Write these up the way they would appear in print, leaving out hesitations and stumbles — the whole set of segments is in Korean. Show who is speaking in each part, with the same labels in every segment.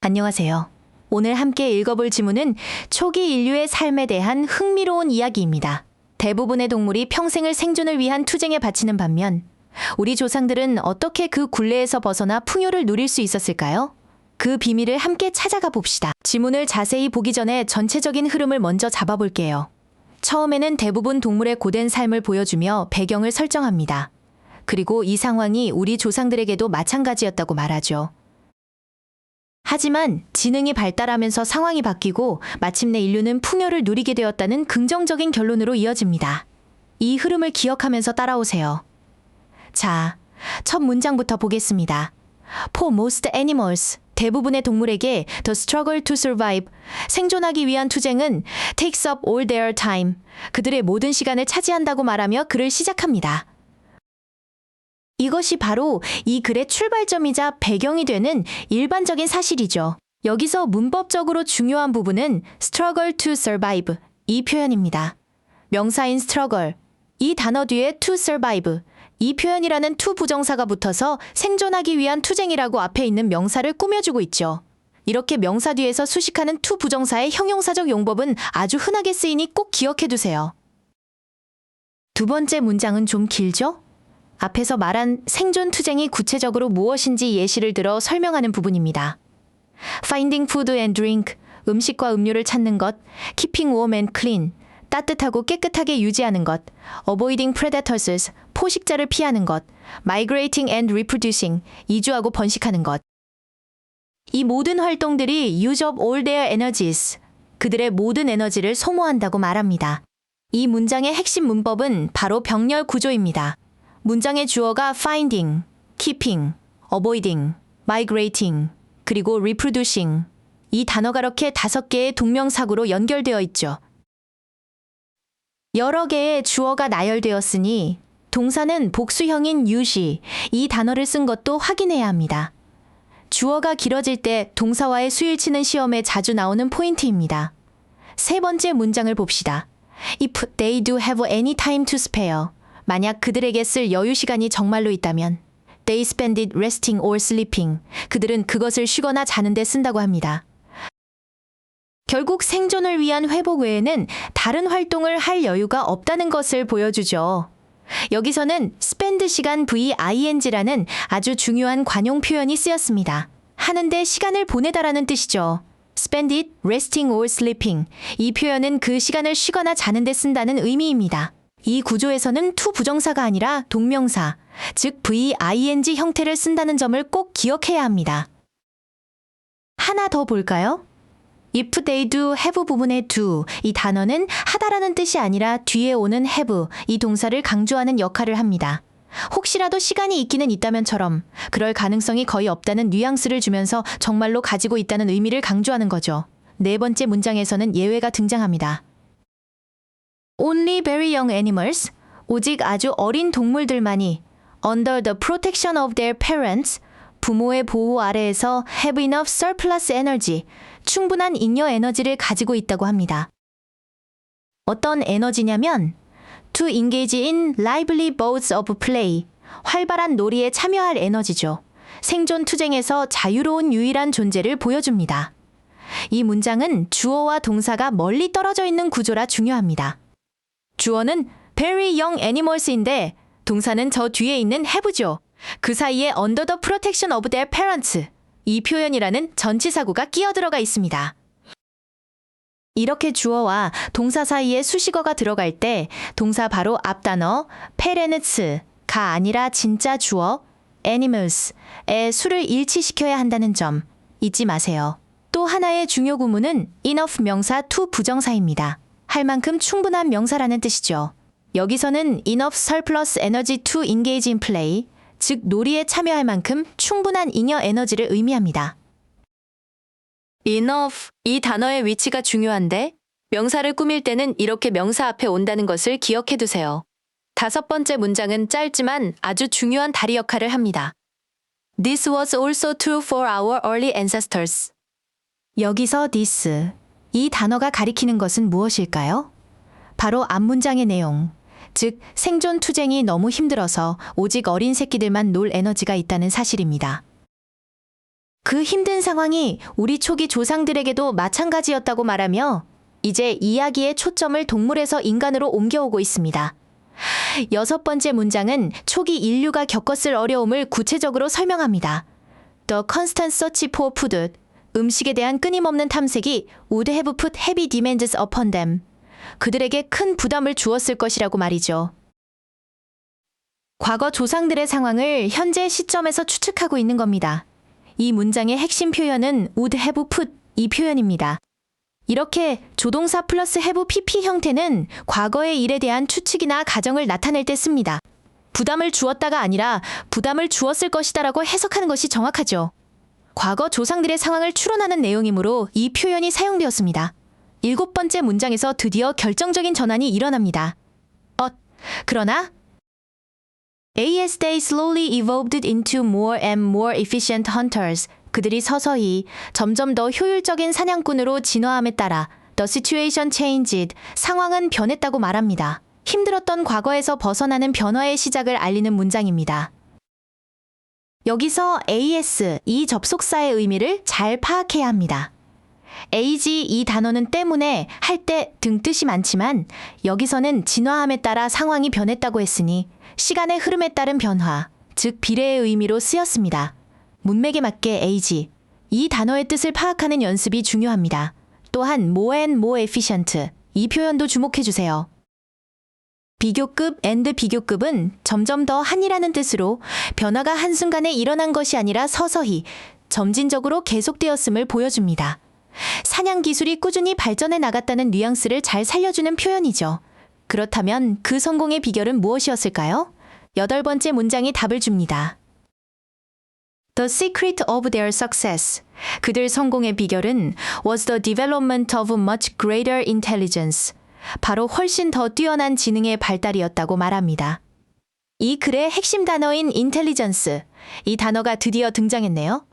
Speaker 1: 안녕하세요. 오늘 함께 읽어볼 지문은 초기 인류의 삶에 대한 흥미로운 이야기입니다. 대부분의 동물이 평생을 생존을 위한 투쟁에 바치는 반면 우리 조상들은 어떻게 그 굴레에서 벗어나 풍요를 누릴 수 있었을까요? 그 비밀을 함께 찾아가 봅시다. 지문을 자세히 보기 전에 전체적인 흐름을 먼저 잡아볼게요. 처음에는 대부분 동물의 고된 삶을 보여주며 배경을 설정합니다. 그리고 이 상황이 우리 조상들에게도 마찬가지였다고 말하죠. 하지만 지능이 발달하면서 상황이 바뀌고 마침내 인류는 풍요를 누리게 되었다는 긍정적인 결론으로 이어집니다. 이 흐름을 기억하면서 따라오세요. 자, 첫 문장부터 보겠습니다. For most animals, 대부분의 동물에게 the struggle to survive, 생존하기 위한 투쟁은 takes up all their time, 그들의 모든 시간을 차지한다고 말하며 글을 시작합니다. 이것이 바로 이 글의 출발점이자 배경이 되는 일반적인 사실이죠. 여기서 문법적으로 중요한 부분은 struggle to survive, 이 표현입니다. 명사인 struggle, 이 단어 뒤에 to survive, 이 표현이라는 to 부정사가 붙어서 생존하기 위한 투쟁이라고 앞에 있는 명사를 꾸며주고 있죠. 이렇게 명사 뒤에서 수식하는 to 부정사의 형용사적 용법은 아주 흔하게 쓰이니 꼭 기억해두세요. 두 번째 문장은 좀 길죠? 앞에서 말한 생존 투쟁이 구체적으로 무엇인지 예시를 들어 설명하는 부분입니다. Finding food and drink, 음식과 음료를 찾는 것, keeping warm and clean, 따뜻하고 깨끗하게 유지하는 것, avoiding predators, 포식자를 피하는 것, migrating and reproducing, 이주하고 번식하는 것. 이 모든 활동들이 use up all their energies, 그들의 모든 에너지를 소모한다고 말합니다. 이 문장의 핵심 문법은 바로 병렬 구조입니다. 문장의 주어가 finding, keeping, avoiding, migrating, 그리고 reproducing. 이 단어가 이렇게 5개의 동명사구로 연결되어 있죠. 여러 개의 주어가 나열되었으니 동사는 복수형인 usually, 이 단어를 쓴 것도 확인해야 합니다. 주어가 길어질 때 동사와의 수일치는 시험에 자주 나오는 포인트입니다. 세 번째 문장을 봅시다. If they do have any time to spare, 만약 그들에게 쓸 여유 시간이 정말로 있다면 they spend it resting or sleeping, 그들은 그것을 쉬거나 자는 데 쓴다고 합니다. 결국 생존을 위한 회복 외에는 다른 활동을 할 여유가 없다는 것을 보여주죠. 여기서는 spend 시간 VING라는 아주 중요한 관용 표현이 쓰였습니다. 하는데 시간을 보내다라는 뜻이죠. spend it resting or sleeping, 이 표현은 그 시간을 쉬거나 자는 데 쓴다는 의미입니다. 이 구조에서는 to 부정사가 아니라 동명사, 즉 VING 형태를 쓴다는 점을 꼭 기억해야 합니다. 하나 더 볼까요? If they do have 부분의 do, 이 단어는 하다라는 뜻이 아니라 뒤에 오는 have, 이 동사를 강조하는 역할을 합니다. 혹시라도 시간이 있기는 있다면처럼 그럴 가능성이 거의 없다는 뉘앙스를 주면서 정말로 가지고 있다는 의미를 강조하는 거죠. 네 번째 문장에서는 예외가 등장합니다. Only very young animals, 오직 아주 어린 동물들만이 under the protection of their parents, 부모의 보호 아래에서 have enough surplus energy, 충분한 잉여 에너지를 가지고 있다고 합니다. 어떤 에너지냐면 to engage in lively bouts of play, 활발한 놀이에 참여할 에너지죠. 생존 투쟁에서 자유로운 유일한 존재를 보여줍니다. 이 문장은 주어와 동사가 멀리 떨어져 있는 구조라 중요합니다. 주어는 very young animals인데 동사는 저 뒤에 있는 have죠. 그 사이에 under the protection of their parents, 이 표현이라는 전치사구가 끼어들어가 있습니다. 이렇게 주어와 동사 사이에 수식어가 들어갈 때 동사 바로 앞 단어 parents가 아니라 진짜 주어 animals의 수를 일치시켜야 한다는 점 잊지 마세요. 또 하나의 중요 구문은 enough 명사 to 부정사입니다. 할 만큼 충분한 명사라는 뜻이죠. 여기서는 enough surplus energy to engage in play, 즉 놀이에 참여할 만큼 충분한 잉여 에너지를 의미합니다. enough, 이 단어의 위치가 중요한데 명사를 꾸밀 때는 이렇게 명사 앞에 온다는 것을 기억해두세요. 다섯 번째 문장은 짧지만 아주 중요한 다리 역할을 합니다. This was also true for our early ancestors. 여기서 this, 이 단어가 가리키는 것은 무엇일까요? 바로 앞문장의 내용, 즉 생존 투쟁이 너무 힘들어서 오직 어린 새끼들만 놀 에너지가 있다는 사실입니다. 그 힘든 상황이 우리 초기 조상들에게도 마찬가지였다고 말하며 이제 이야기의 초점을 동물에서 인간으로 옮겨오고 있습니다. 6번째 문장은 초기 인류가 겪었을 어려움을 구체적으로 설명합니다. The constant search for food, 음식에 대한 끊임없는 탐색이 would have put heavy demands upon them. 그들에게 큰 부담을 주었을 것이라고 말이죠. 과거 조상들의 상황을 현재 시점에서 추측하고 있는 겁니다. 이 문장의 핵심 표현은 would have put 이 표현입니다. 이렇게 조동사 플러스 have pp 형태는 과거의 일에 대한 추측이나 가정을 나타낼 때 씁니다. 부담을 주었다가 아니라 부담을 주었을 것이다라고 해석하는 것이 정확하죠. 과거 조상들의 상황을 추론하는 내용이므로 이 표현이 사용되었습니다. 7번째 문장에서 드디어 결정적인 전환이 일어납니다. 그러나 as they slowly evolved into more and more efficient hunters, 그들이 서서히 점점 더 효율적인 사냥꾼으로 진화함에 따라 the situation changed, 상황은 변했다고 말합니다. 힘들었던 과거에서 벗어나는 변화의 시작을 알리는 문장입니다. 여기서 as, 이 접속사의 의미를 잘 파악해야 합니다. age, 이 단어는 때문에, 할 때 등 뜻이 많지만 여기서는 진화함에 따라 상황이 변했다고 했으니 시간의 흐름에 따른 변화, 즉 비례의 의미로 쓰였습니다. 문맥에 맞게 age, 이 단어의 뜻을 파악하는 연습이 중요합니다. 또한 more and more efficient, 이 표현도 주목해주세요. 비교급 and 비교급은 점점 더 한이라는 뜻으로 변화가 한순간에 일어난 것이 아니라 서서히, 점진적으로 계속되었음을 보여줍니다. 사냥 기술이 꾸준히 발전해 나갔다는 뉘앙스를 잘 살려주는 표현이죠. 그렇다면 그 성공의 비결은 무엇이었을까요? 8번째 문장이 답을 줍니다. The secret of their success. 그들 성공의 비결은 was the development of much greater intelligence. 바로 훨씬 더 뛰어난 지능의 발달이었다고 말합니다. 이 글의 핵심 단어인 intelligence, 이 단어가 드디어 등장했네요.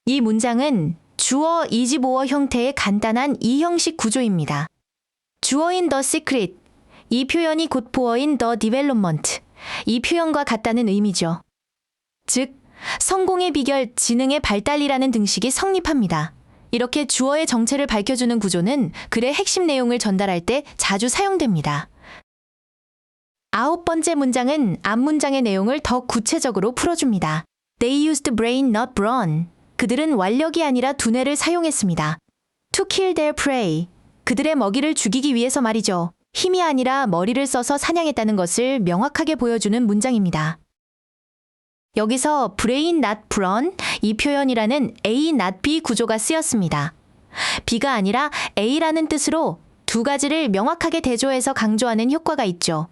Speaker 1: 이 문장은 주어 이지보어 형태의 간단한 이형식 구조입니다. 주어인 the secret, 이 표현이 곧 보어인 the development, 이 표현과 같다는 의미죠. 즉, 성공의 비결, 지능의 발달이라는 등식이 성립합니다. 이렇게 주어의 정체를 밝혀주는 구조는 글의 핵심 내용을 전달할 때 자주 사용됩니다. 9번째 문장은 앞문장의 내용을 더 구체적으로 풀어줍니다. They used brain, not brawn. 그들은 완력이 아니라 두뇌를 사용했습니다. To kill their prey. 그들의 먹이를 죽이기 위해서 말이죠. 힘이 아니라 머리를 써서 사냥했다는 것을 명확하게 보여주는 문장입니다. 여기서 brain not brawn, 이 표현이라는 A not B 구조가 쓰였습니다. B가 아니라 A라는 뜻으로 두 가지를 명확하게 대조해서 강조하는 효과가 있죠.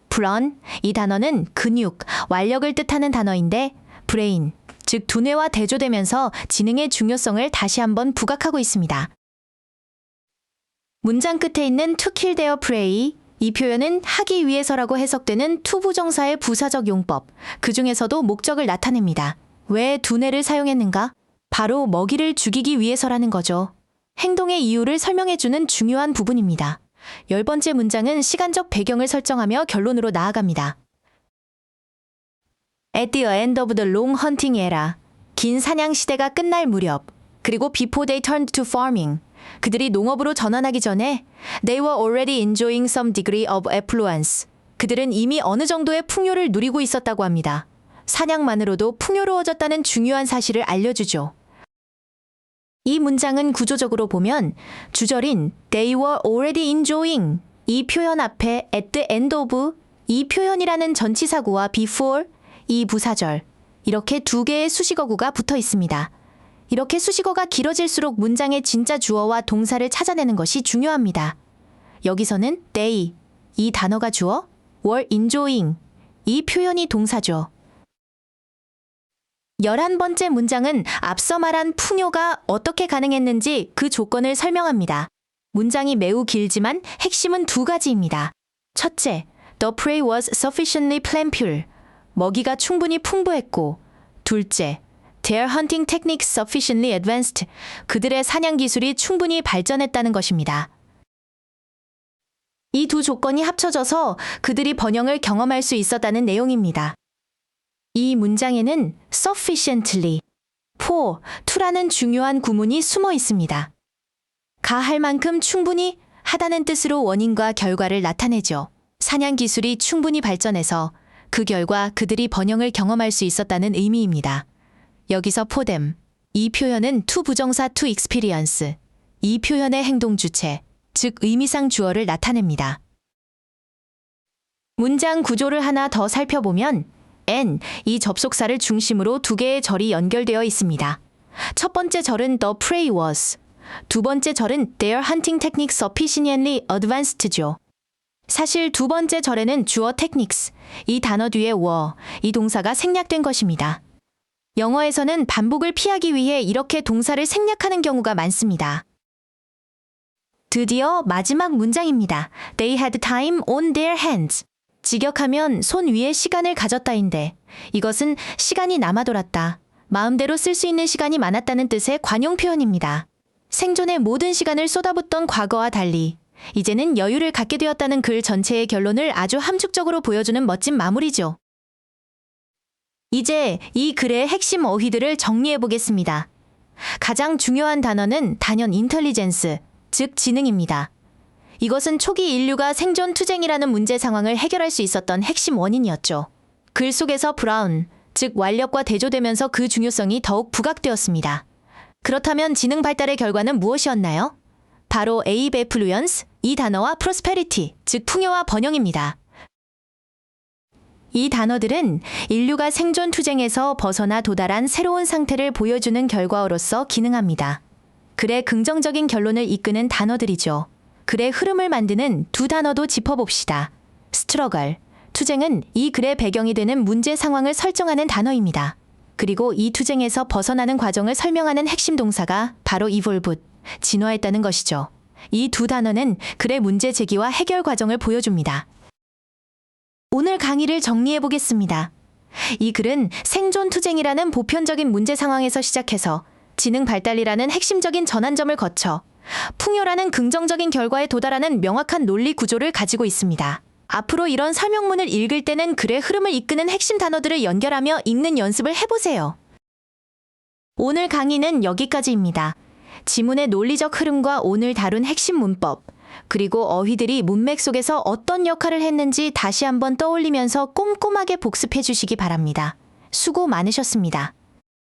Speaker 1: brawn, 이 단어는 근육, 완력을 뜻하는 단어인데 brain, 즉 두뇌와 대조되면서 지능의 중요성을 다시 한번 부각하고 있습니다. 문장 끝에 있는 to kill their prey, 이 표현은 하기 위해서라고 해석되는 to 부정사의 부사적 용법, 그 중에서도 목적을 나타냅니다. 왜 두뇌를 사용했는가? 바로 먹이를 죽이기 위해서라는 거죠. 행동의 이유를 설명해주는 중요한 부분입니다. 10번째 문장은 시간적 배경을 설정하며 결론으로 나아갑니다. At the end of the long hunting era, 긴 사냥 시대가 끝날 무렵, 그리고 before they turned to farming, 그들이 농업으로 전환하기 전에 they were already enjoying some degree of affluence. 그들은 이미 어느 정도의 풍요를 누리고 있었다고 합니다. 사냥만으로도 풍요로워졌다는 중요한 사실을 알려주죠. 이 문장은 구조적으로 보면 주절인 they were already enjoying, 이 표현 앞에 at the end of, 이 표현이라는 전치사구와 before, 이 부사절, 이렇게 두 개의 수식어구가 붙어 있습니다. 이렇게 수식어가 길어질수록 문장의 진짜 주어와 동사를 찾아내는 것이 중요합니다. 여기서는 they, 이 단어가 주어, were enjoying, 이 표현이 동사죠. 11번째 문장은 앞서 말한 풍요가 어떻게 가능했는지 그 조건을 설명합니다. 문장이 매우 길지만 핵심은 두 가지입니다. 첫째, the prey was sufficiently plentiful, 먹이가 충분히 풍부했고, 둘째, their hunting techniques sufficiently advanced, 그들의 사냥 기술이 충분히 발전했다는 것입니다. 이 두 조건이 합쳐져서 그들이 번영을 경험할 수 있었다는 내용입니다. 이 문장에는 sufficiently, for, to라는 중요한 구문이 숨어 있습니다. 가할 만큼 충분히 하다는 뜻으로 원인과 결과를 나타내죠. 사냥 기술이 충분히 발전해서 그 결과 그들이 번영을 경험할 수 있었다는 의미입니다. 여기서 for them, 이 표현은 to 부정사 to experience, 이 표현의 행동 주체, 즉 의미상 주어를 나타냅니다. 문장 구조를 하나 더 살펴보면 and, 이 접속사를 중심으로 두 개의 절이 연결되어 있습니다. 첫 번째 절은 the prey was, 두 번째 절은 their hunting techniques sufficiently advanced죠. 사실 두 번째 절에는 주어 techniques, 이 단어 뒤에 were, 이 동사가 생략된 것입니다. 영어에서는 반복을 피하기 위해 이렇게 동사를 생략하는 경우가 많습니다. 드디어 마지막 문장입니다. They had time on their hands. 직역하면 손 위에 시간을 가졌다인데 이것은 시간이 남아 돌았다, 마음대로 쓸 수 있는 시간이 많았다는 뜻의 관용 표현입니다. 생존의 모든 시간을 쏟아붓던 과거와 달리 이제는 여유를 갖게 되었다는 글 전체의 결론을 아주 함축적으로 보여주는 멋진 마무리죠. 이제 이 글의 핵심 어휘들을 정리해 보겠습니다. 가장 중요한 단어는 단연 인텔리전스, 즉 지능입니다. 이것은 초기 인류가 생존 투쟁이라는 문제 상황을 해결할 수 있었던 핵심 원인이었죠. 글 속에서 브라운, 즉 완력과 대조되면서 그 중요성이 더욱 부각되었습니다. 그렇다면 지능 발달의 결과는 무엇이었나요? 바로 에이베플루언스, 이 단어와 프로스페리티, 즉 풍요와 번영입니다. 이 단어들은 인류가 생존 투쟁에서 벗어나 도달한 새로운 상태를 보여주는 결과로서 기능합니다. 글의 긍정적인 결론을 이끄는 단어들이죠. 글의 흐름을 만드는 두 단어도 짚어봅시다. 스트러걸, 투쟁은 이 글의 배경이 되는 문제 상황을 설정하는 단어입니다. 그리고 이 투쟁에서 벗어나는 과정을 설명하는 핵심 동사가 바로 evolve, 진화했다는 것이죠. 이 두 단어는 글의 문제 제기와 해결 과정을 보여줍니다. 오늘 강의를 정리해 보겠습니다. 이 글은 생존 투쟁이라는 보편적인 문제 상황에서 시작해서 지능 발달이라는 핵심적인 전환점을 거쳐 풍요라는 긍정적인 결과에 도달하는 명확한 논리 구조를 가지고 있습니다. 앞으로 이런 설명문을 읽을 때는 글의 흐름을 이끄는 핵심 단어들을 연결하며 읽는 연습을 해보세요. 오늘 강의는 여기까지입니다. 지문의 논리적 흐름과 오늘 다룬 핵심 문법, 그리고 어휘들이 문맥 속에서 어떤 역할을 했는지 다시 한번 떠올리면서 꼼꼼하게 복습해 주시기 바랍니다. 수고 많으셨습니다.